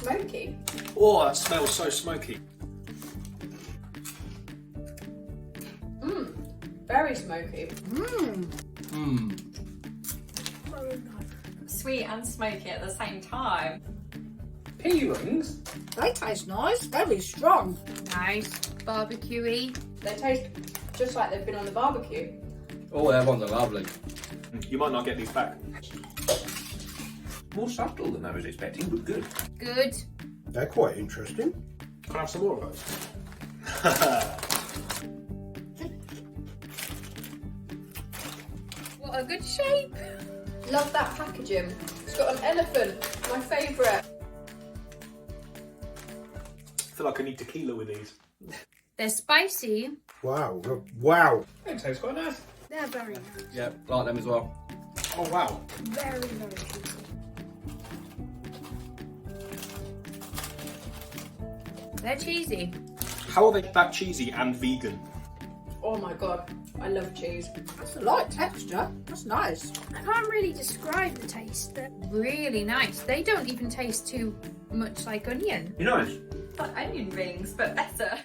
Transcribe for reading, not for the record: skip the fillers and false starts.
smoky. Oh, that smells so smoky. Mmm, very smoky. Mmm. Mmm. Very nice. Sweet and smoky at the same time. Peelings? They taste nice, very strong. Nice, barbecuey. They taste just like they've been on the barbecue. Oh, that ones are lovely. You might not get these back. More subtle than I was expecting, but good. Good. They're quite interesting. Can I have some more of those? What a good shape. Love that packaging. It's got an elephant, my favourite. I feel like I need tequila with these. They're spicy. Wow. Wow. They taste quite nice. They're very nice. Yeah, like them as well. Oh wow. Very, very juicy. They're cheesy. How are they that cheesy and vegan? Oh my god, I love cheese. That's a light texture. That's nice. I can't really describe the taste, but Really nice. They don't even taste too much like onion. You nice. Like onion rings, but better.